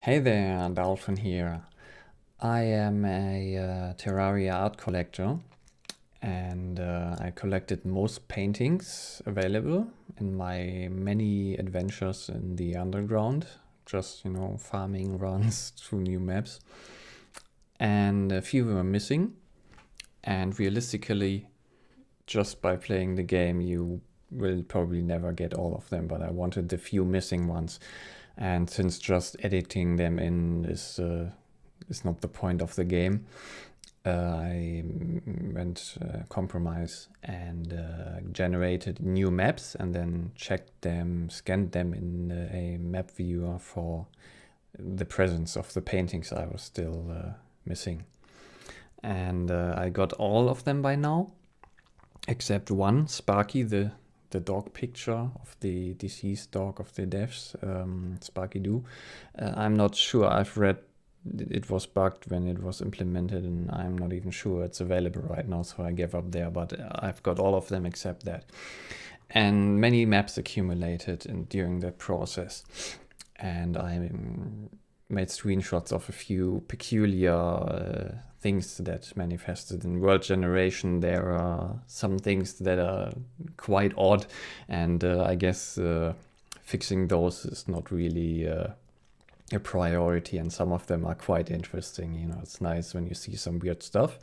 Hey there, Dolphin here. I am a Terraria art collector and I collected most paintings available in my many adventures in the underground, just, farming runs through new maps. And a few were missing, and realistically, just by playing the game, you will probably never get all of them, but I wanted the few missing ones. And since just editing them in is not the point of the game, I went compromise and generated new maps and then checked them, scanned them in a map viewer for the presence of the paintings I was still missing. And I got all of them by now, except one, Sparky, the dog picture of the deceased dog of the devs, Sparky Doo. I'm not sure. I've read it was bugged when it was implemented, and I'm not even sure it's available right now, so I gave up there. But I've got all of them except that. And many maps accumulated during that process. And I made screenshots of a few peculiar things that manifested in world generation. There are some things that are quite odd, and I guess fixing those is not really a priority, and some of them are quite interesting. It's nice when you see some weird stuff,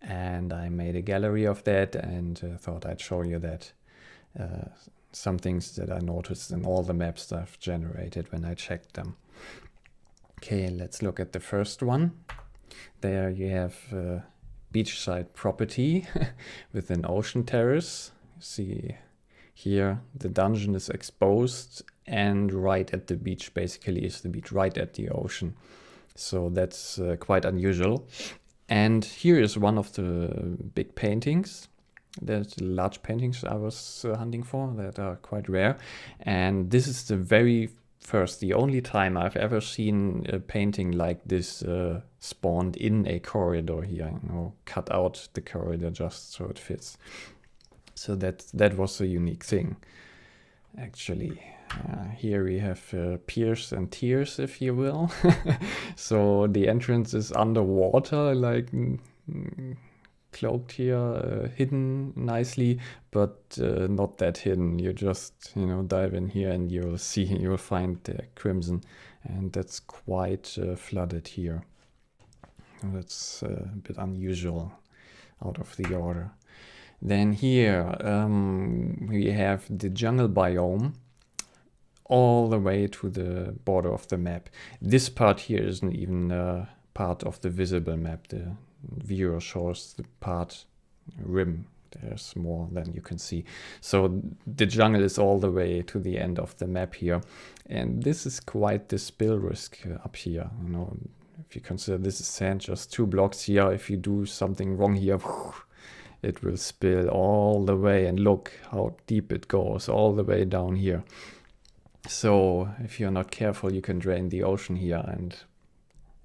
and I made a gallery of that and thought I'd show you that. Some things that I noticed in all the maps that I've generated when I checked them. Okay, let's look at the first one. There you have beachside property with an ocean terrace. See here the dungeon is exposed, and right at the beach basically is the beach, right at the ocean. So that's quite unusual. And here is one of the big paintings. There's large paintings I was hunting for that are quite rare. And this is the only time I've ever seen a painting like this spawned in a corridor here. Cut out the corridor just so it fits. So that was a unique thing, actually. Here we have piers and tiers, if you will. So the entrance is underwater, like cloaked here, hidden nicely, but not that hidden. You just dive in here and you'll find the crimson, and that's quite flooded here. That's a bit unusual, out of the order. Then here we have the jungle biome all the way to the border of the map. This part here isn't even part of the visible map. The viewer shows the part rim. There's more than you can see. So the jungle is all the way to the end of the map here. And this is quite the spill risk up here. If you consider this is sand, just 2 blocks here. If you do something wrong here, it will spill all the way, and look how deep it goes, all the way down here. So if you're not careful, you can drain the ocean here, and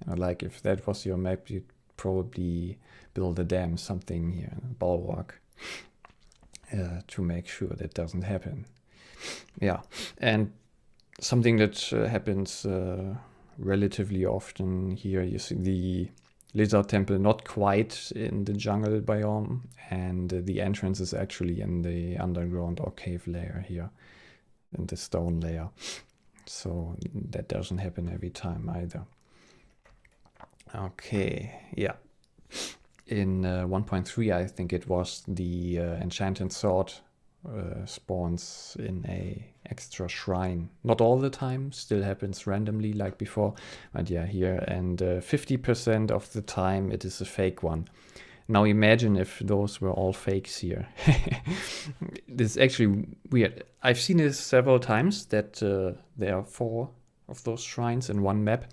like if that was your map, you'd probably build a dam, something here, a bulwark, to make sure that doesn't happen. Yeah, and something that happens relatively often here, you see the lizard temple not quite in the jungle biome, and the entrance is actually in the underground or cave layer here, in the stone layer. So that doesn't happen every time either. Okay, yeah. In 1.3, I think it was, the enchanted sword spawns in a extra shrine. Not all the time, still happens randomly like before, but yeah, here. And 50% of the time it is a fake one. Now imagine if those were all fakes here. This is actually weird. I've seen this several times, that there are 4 of those shrines in one map,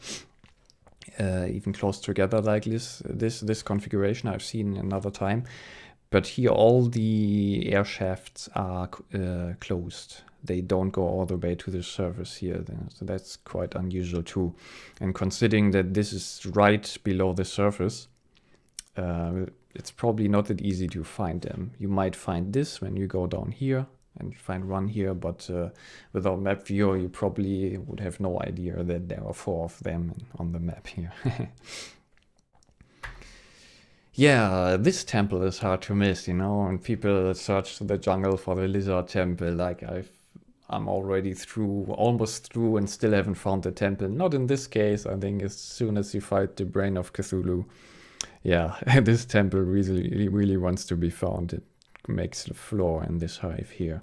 even close together like this configuration I've seen another time. But here all the air shafts are closed. They don't go all the way to the surface here. So that's quite unusual too. And considering that this is right below the surface, it's probably not that easy to find them. You might find this when you go down here and find one here, but without map viewer you probably would have no idea that there are 4 of them on the map here. Yeah, this temple is hard to miss, you know, and people search the jungle for the lizard temple. Like I'm already almost through, and still haven't found the temple. Not in this case. I think as soon as you fight the brain of Cthulhu, yeah, this temple really wants to be found. It makes the floor in this hive here.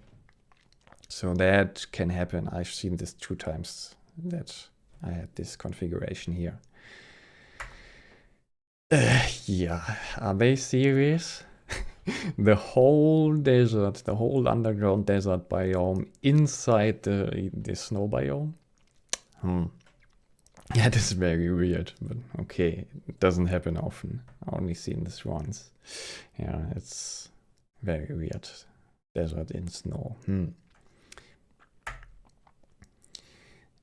So that can happen. I've seen this 2 times that I had this configuration here. Yeah, are they serious? The whole desert, the whole underground desert biome inside the snow biome? Yeah, this is very weird, but okay, it doesn't happen often. I only seen this once. Yeah, it's very weird. Desert in snow.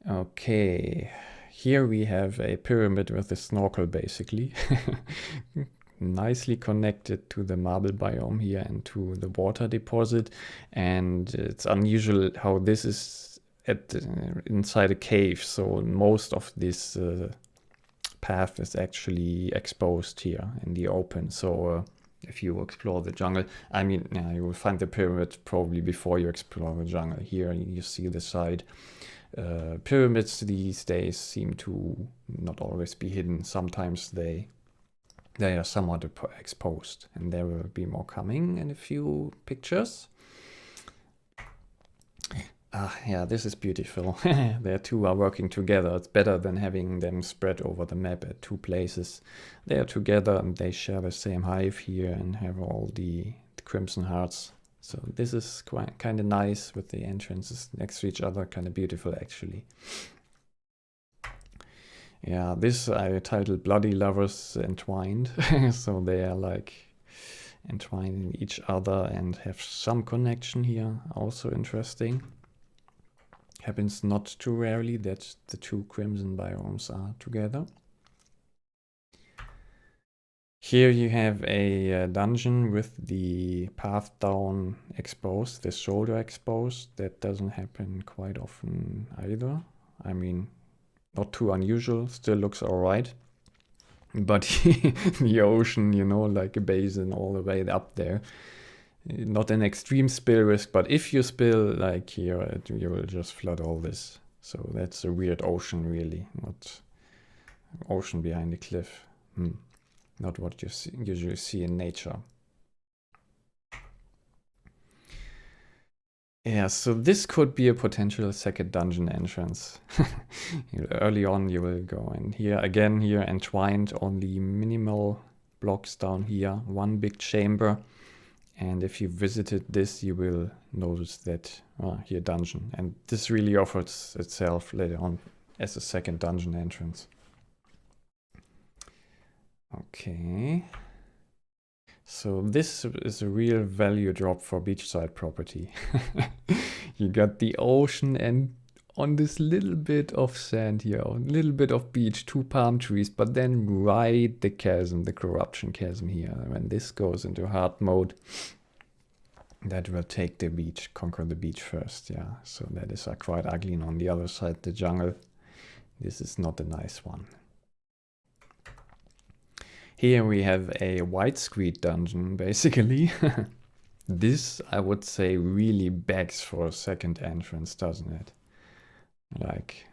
Okay, here we have a pyramid with a snorkel basically. Nicely connected to the marble biome here and to the water deposit. And it's unusual how this is inside a cave, so most of this path is actually exposed here in the open. So if you explore the jungle, I mean, yeah, you will find the pyramid probably before you explore the jungle. Here you see the side. Pyramids these days seem to not always be hidden. Sometimes they are somewhat exposed, and there will be more coming in a few pictures. Yeah, this is beautiful. The 2 are working together. It's better than having them spread over the map at 2 places. They are together and they share the same hive here and have all the crimson hearts. So this is kind of nice with the entrances next to each other. Kind of beautiful, actually. Yeah, this I titled Bloody Lovers Entwined. So they are like entwined in each other and have some connection here. Also interesting. Happens not too rarely that the 2 crimson biomes are together. Here you have a dungeon with the path down exposed, the shoulder exposed. That doesn't happen quite often either. I mean, not too unusual, still looks alright. But the ocean, you know, like a basin all the way up there. Not an extreme spill risk, but if you spill like here, you will just flood all this. So that's a weird ocean, really. Not ocean behind the cliff. Not what you usually see in nature. Yeah, so this could be a potential second dungeon entrance. Early on you will go in here, again here entwined, only minimal blocks down here, 1 big chamber. And if you visited this, you will notice that here dungeon. And this really offers itself later on as a second dungeon entrance. Okay. So this is a real value drop for beachside property. You got the ocean and on this little bit of sand here, a little bit of beach, 2 palm trees, but then right the chasm, the corruption chasm here. When this goes into hard mode, that will take the beach, conquer the beach first, yeah. So that is quite ugly. And on the other side, the jungle, this is not a nice one. Here we have a widescreen dungeon, basically. This, I would say, really begs for a second entrance, doesn't it? Like,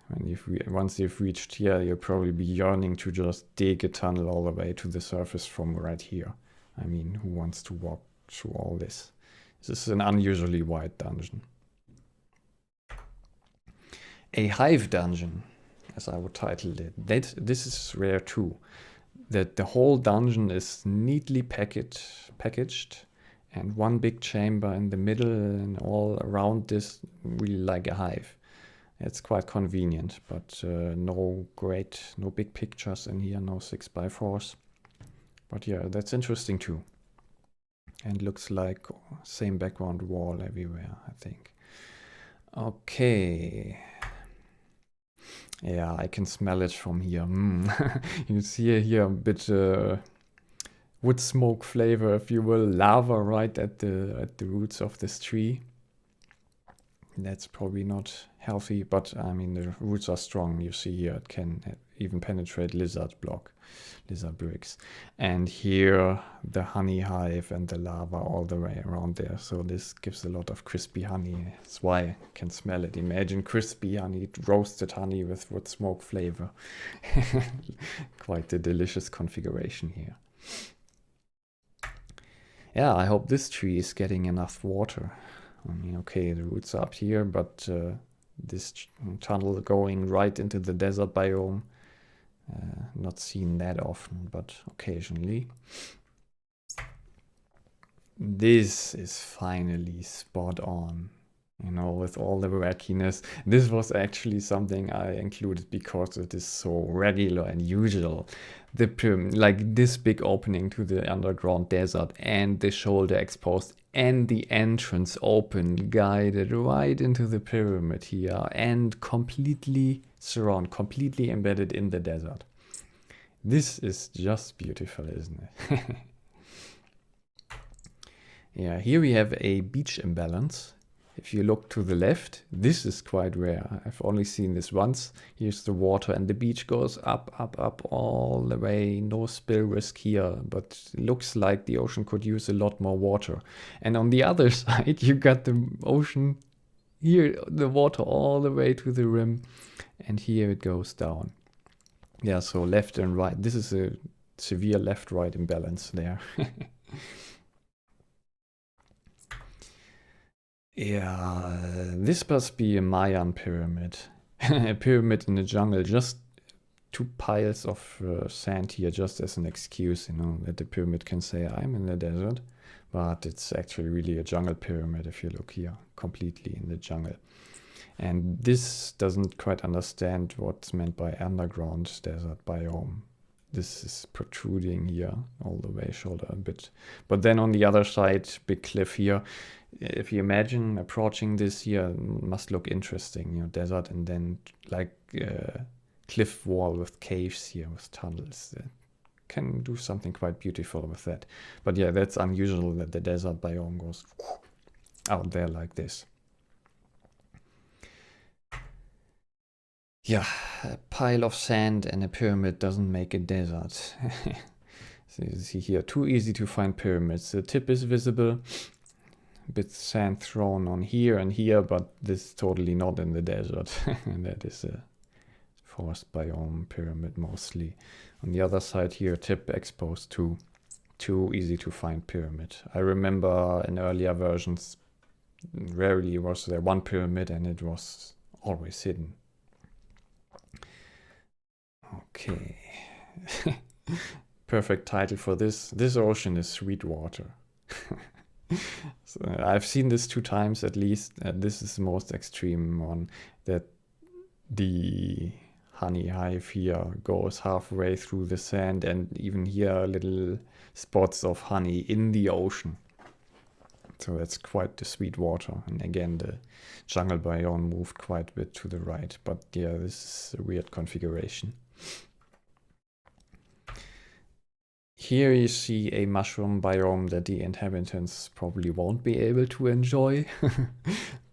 once you've reached here, you'll probably be yearning to just dig a tunnel all the way to the surface from right here. I mean, who wants to walk through all this? This is an unusually wide dungeon. A hive dungeon, as I would title it. This is rare too. That the whole dungeon is neatly packaged and 1 big chamber in the middle and all around this, really like a hive. It's quite convenient, but no big pictures in here, no 6x4s. But yeah, that's interesting too. And looks like same background wall everywhere, I think. Okay. Yeah, I can smell it from here. You see here a bit wood smoke flavor, if you will, lava right at the roots of this tree. That's probably not healthy, but I mean, the roots are strong. You see here, it can even penetrate lizard bricks. And here, the honey hive and the larva all the way around there. So this gives a lot of crispy honey. That's why I can smell it. Imagine crispy honey, roasted honey with wood smoke flavor. Quite a delicious configuration here. Yeah, I hope this tree is getting enough water. I mean, okay, the roots are up here, but this tunnel going right into the desert biome, not seen that often, but occasionally. This is finally spot on. You know, with all the wackiness. This was actually something I included because it is so regular and usual. The like this big opening to the underground desert and the shoulder exposed and the entrance open, guided right into the pyramid here and completely embedded in the desert. This is just beautiful, isn't it? Yeah, here we have a beach imbalance. If you look to the left, this is quite rare. I've only seen this once. Here's the water and the beach goes up, up, up all the way. No spill risk here, but it looks like the ocean could use a lot more water. And on the other side, you got the ocean here, the water all the way to the rim. And here it goes down. Yeah, so left and right. This is a severe left-right imbalance there. Yeah, this must be a Mayan pyramid. A pyramid in the jungle, just two piles of sand here, just as an excuse, you know, that the pyramid can say, I'm in the desert. But it's actually really a jungle pyramid if you look here, completely in the jungle. And this doesn't quite understand what's meant by underground desert biome. This is protruding here all the way, shoulder a bit. But then on the other side, big cliff here. If you imagine approaching this here, must look interesting, you know, desert and then like cliff wall with caves here, with tunnels. Can do something quite beautiful with that. But yeah, that's unusual that the desert biome goes out there like this. Yeah, a pile of sand and a pyramid doesn't make a desert. So you see here, too easy to find pyramids. The tip is visible. A bit sand thrown on here and here, but this is totally not in the desert. And that is a forest biome pyramid mostly. On the other side here, tip exposed to too easy to find pyramid. I remember in earlier versions, rarely was there one pyramid and it was always hidden. Okay. Perfect title for this. This ocean is sweet water. So I've seen this 2 times at least. This is the most extreme one, that the honey hive here goes halfway through the sand and even here little spots of honey in the ocean. So that's quite the sweet water. And again, the jungle biome moved quite a bit to the right. But yeah, this is a weird configuration. Here you see a mushroom biome that the inhabitants probably won't be able to enjoy.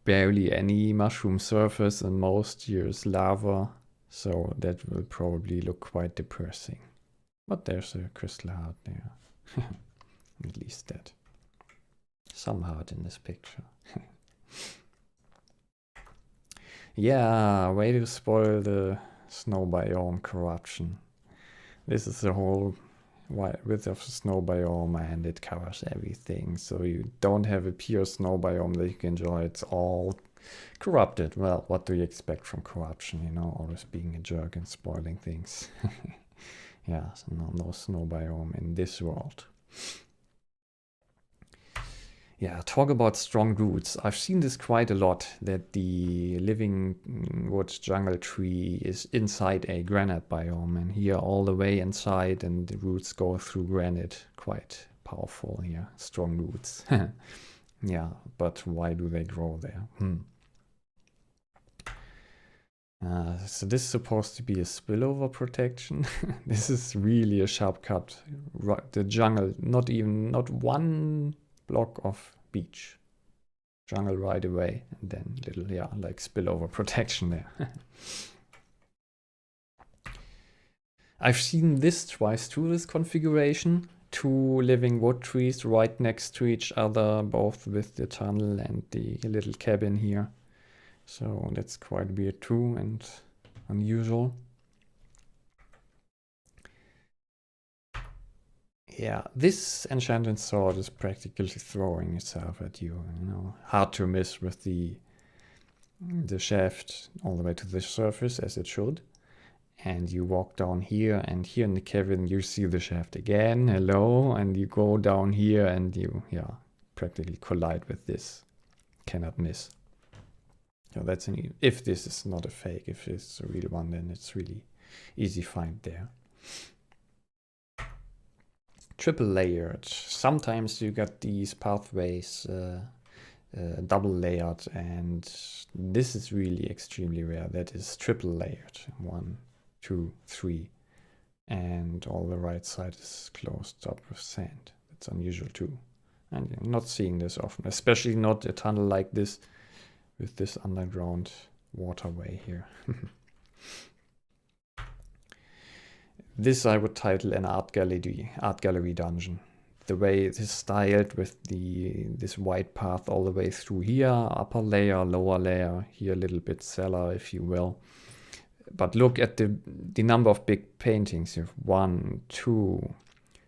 Barely any mushroom surface and most here is lava. So that will probably look quite depressing. But there's a crystal heart there. At least that. Some heart in this picture. Yeah, way to spoil the snow biome corruption. This is the whole width of the snow biome and it covers everything. So you don't have a pure snow biome that you can enjoy. It's all corrupted. Well, what do you expect from corruption? You know, always being a jerk and spoiling things. Yeah, so no snow biome in this world. Yeah, talk about strong roots. I've seen this quite a lot, that the living wood jungle tree is inside a granite biome, and here all the way inside, and the roots go through granite. Quite powerful here, strong roots. Yeah, but why do they grow there? So this is supposed to be a spillover protection. This is really a sharp cut. The jungle, not one block of beach. jungle right away, and then little, yeah, like spillover protection there. I've seen this twice too, this configuration. 2 living wood trees right next to each other, both with the tunnel and the little cabin here. So that's quite weird too and unusual. Yeah, this enchanted sword is practically throwing itself at you, you know. Hard to miss with the shaft all the way to the surface as it should. And you walk down here, and here in the cabin you see the shaft again, hello, and you go down here and you, yeah, practically collide with this. Cannot miss. So that's if this is not a fake, if it's a real one, then it's really easy find there. Triple layered. Sometimes you got these pathways double layered, and this is really extremely rare. That is triple layered. 1, 2, 3, and all the right side is closed up with sand. That's unusual too, and I'm not seeing this often, especially not a tunnel like this with this underground waterway here. This I would title an art gallery dungeon. The way it is styled with this white path all the way through here, upper layer, lower layer, here a little bit cellar, if you will. But look at the number of big paintings. You have 1, 2,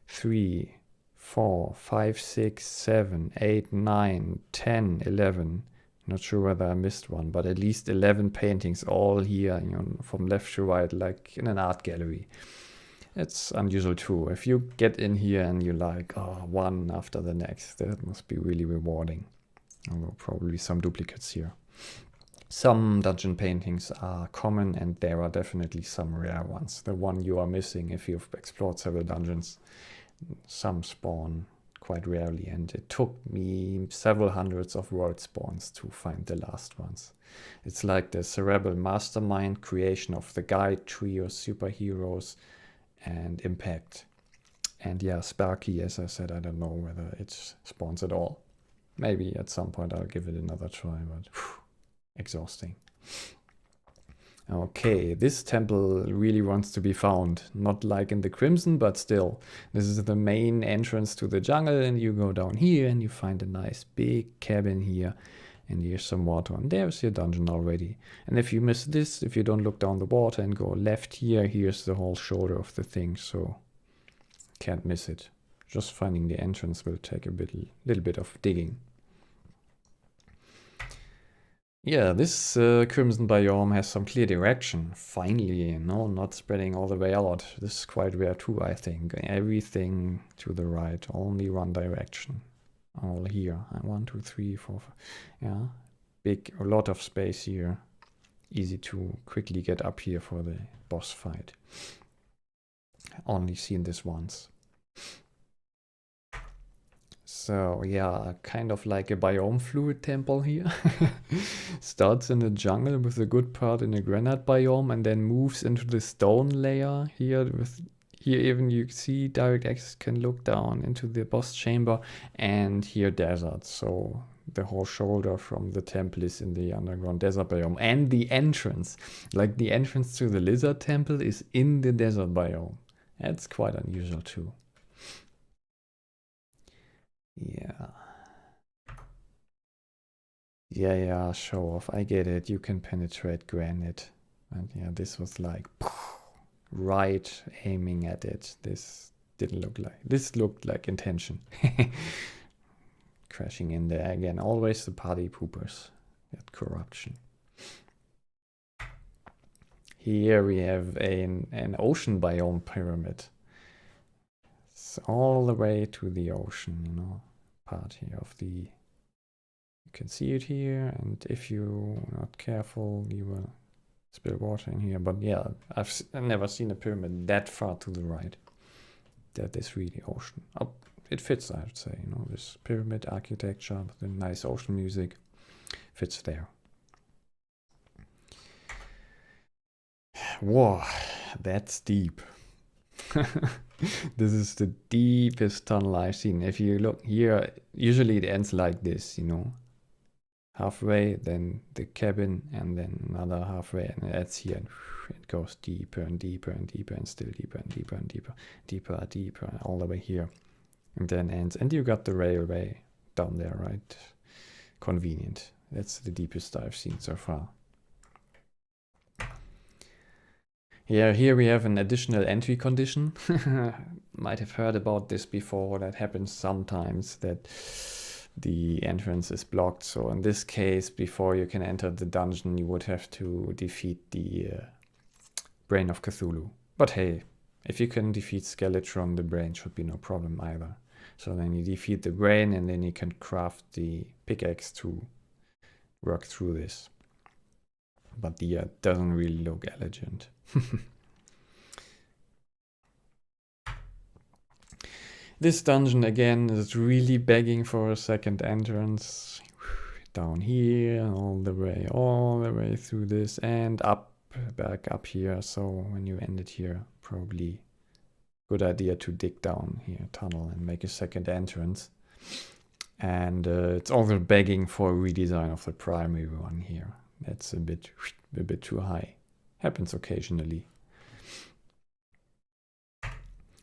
3, 4, 5, 6, 7, 8, 9, 10, 11. Not sure whether I missed one, but at least 11 paintings all here, you know, from left to right, like in an art gallery. It's unusual too. If you get in here and you like, oh, one after the next, that must be really rewarding. Although probably some duplicates here. Some dungeon paintings are common, and there are definitely some rare ones. The one you are missing if you've explored several dungeons. Some spawn quite rarely, and it took me several hundreds of world spawns to find the last ones. It's like the cerebral mastermind creation of the guide, trio, superheroes, and impact. And yeah, Sparky, as I said, I don't know whether it spawns at all. Maybe at some point I'll give it another try, but whew, exhausting. Okay, this temple really wants to be found. Not like in the Crimson, but still. This is the main entrance to the jungle, and you go down here and you find a nice big cabin here. And here's some water, and there's your dungeon already. And if you miss this, if you don't look down the water and go left here, here's the whole shoulder of the thing, so can't miss it. Just finding the entrance will take a little bit of digging. Yeah, this Crimson biome has some clear direction. Finally, you know, not spreading all the way out. This is quite rare too, I think. Everything to the right, only one direction. All here. 1, 2, 3, 4, 5. Yeah, a lot of space here. Easy to quickly get up here for the boss fight. Only seen this once. So yeah, kind of like a biome fluid temple here. Starts in the jungle with a good part in a granite biome, and then moves into the stone layer here with. Here even you see direct access can look down into the boss chamber, and here desert. So the whole shoulder from the temple is in the underground desert biome. And the entrance, like the entrance to the lizard temple, is in the desert biome. That's quite unusual too. Yeah. Yeah, show off. I get it. You can penetrate granite. And yeah, this was like right aiming at it. This looked like intention. Crashing in there again. Always the party poopers. That corruption. Here we have an ocean biome pyramid. It's all the way to the ocean, you know, part here of the. You can see it here, and if you're not careful, you will spill water in here. But yeah, I've never seen a pyramid that far to the right. That is really ocean. Oh, it fits, I would say. You know, this pyramid architecture with the nice ocean music fits there. Whoa, that's deep. This is the deepest tunnel I've seen. If you look here, usually it ends like this, you know. halfway, then the cabin, and then another halfway, and that's here, and it goes deeper and deeper and deeper, and still deeper and deeper and deeper, deeper, all the way here, and then ends, and you got the railway down there, right? Convenient. That's the deepest I've seen so far. Yeah, here we have an additional entry condition. Might have heard about this before. That happens sometimes, that the entrance is blocked. So in this case, before you can enter the dungeon, you would have to defeat the Brain of Cthulhu. But hey, if you can defeat Skeletron, the brain should be no problem either. So then you defeat the brain, and then you can craft the pickaxe to work through this. But the doesn't really look elegant. This dungeon again is really begging for a second entrance. Down here, all the way through this, and up, back up here. So when you end it here, probably good idea to dig down here, tunnel, and make a second entrance. And it's also begging for a redesign of the primary one here. That's a bit too high. Happens occasionally.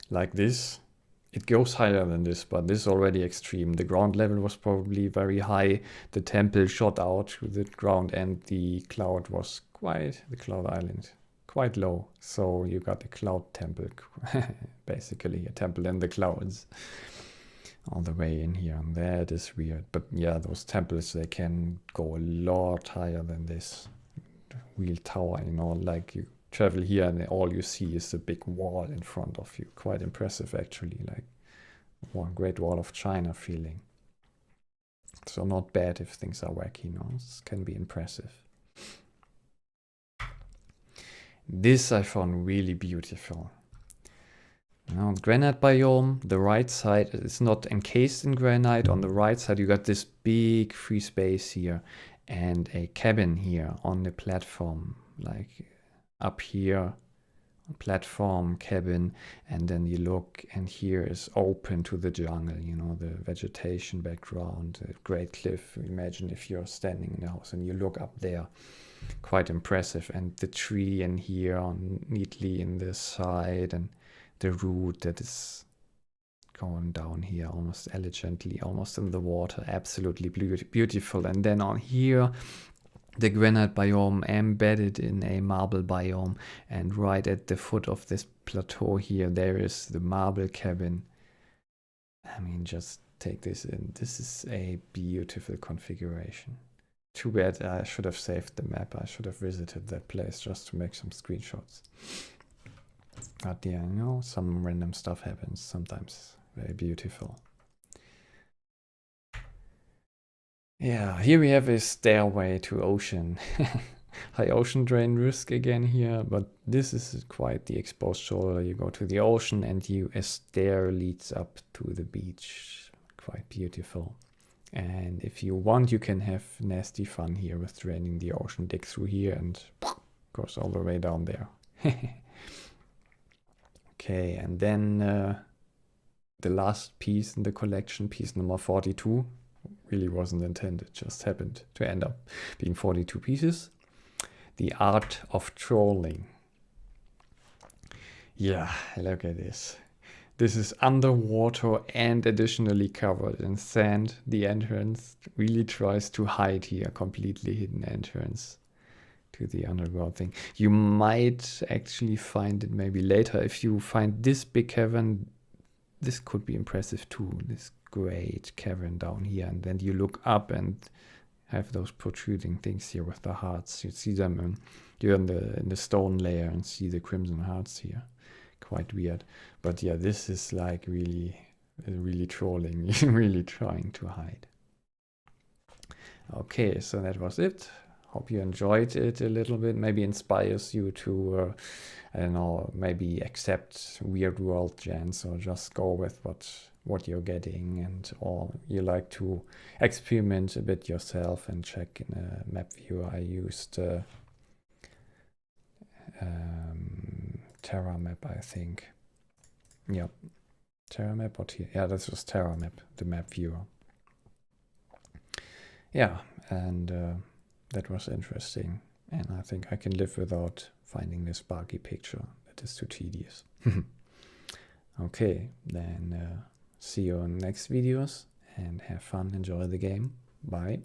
Like this. It goes higher than this, but this is already extreme. The ground level was probably very high. The temple shot out to the ground, and the cloud was the cloud island, quite low. So you got a cloud temple, basically a temple in the clouds, all the way in here. And that is weird. But yeah, those temples, they can go a lot higher than this. Real tower, you know, like you travel here and all you see is a big wall in front of you. Quite impressive, actually, like one Great Wall of China feeling. So not bad if things are wacky, you know, this can be impressive. This I found really beautiful. Now, granite biome, the right side is not encased in granite. On the right side, you got this big free space here and a cabin here on the platform, like up here, platform, cabin, and then you look, and here is open to the jungle, you know, the vegetation background, a great cliff. Imagine if you're standing in the house and you look up there. Quite impressive. And the tree in here on neatly in the side, and the root that is going down here almost elegantly, almost in the water. Absolutely beautiful. And then on here, the granite biome embedded in a marble biome, and right at the foot of this plateau here, there is the marble cabin. I mean, just take this in. This is a beautiful configuration. Too bad I should have saved the map. I should have visited that place just to make some screenshots. But yeah, you know, some random stuff happens sometimes. Very beautiful. Yeah, here we have a stairway to ocean. High ocean drain risk again here, but this is quite the exposed shoulder. You go to the ocean and a stair leads up to the beach. Quite beautiful. And if you want, you can have nasty fun here with draining the ocean. Dig through here and goes all the way down there. Okay, and then the last piece in the collection, piece number 42. Really wasn't intended, just happened to end up being 42 pieces. The Art of Trolling. Yeah, look at this. This is underwater and additionally covered in sand. The entrance really tries to hide here, completely hidden entrance to the underground thing. You might actually find it maybe later. If you find this big cavern, this could be impressive too. This great cavern down here, and then you look up and have those protruding things here with the hearts. You see them, and you're in the stone layer and see the crimson hearts here. Quite weird, but yeah, this is like really trolling, really trying to hide. Okay, so that was it. Hope you enjoyed it a little bit. Maybe inspires you to, I don't know, maybe accept weird Worldgens or just go with what you're getting, and or you like to experiment a bit yourself and check in a map viewer. I used Terra map, I think. Yep, Terra map or yeah, this was Terra map, the map viewer. Yeah, and that was interesting. And I think I can live without finding this sparky picture. That is too tedious. Okay, then see you in next videos and have fun, enjoy the game. Bye.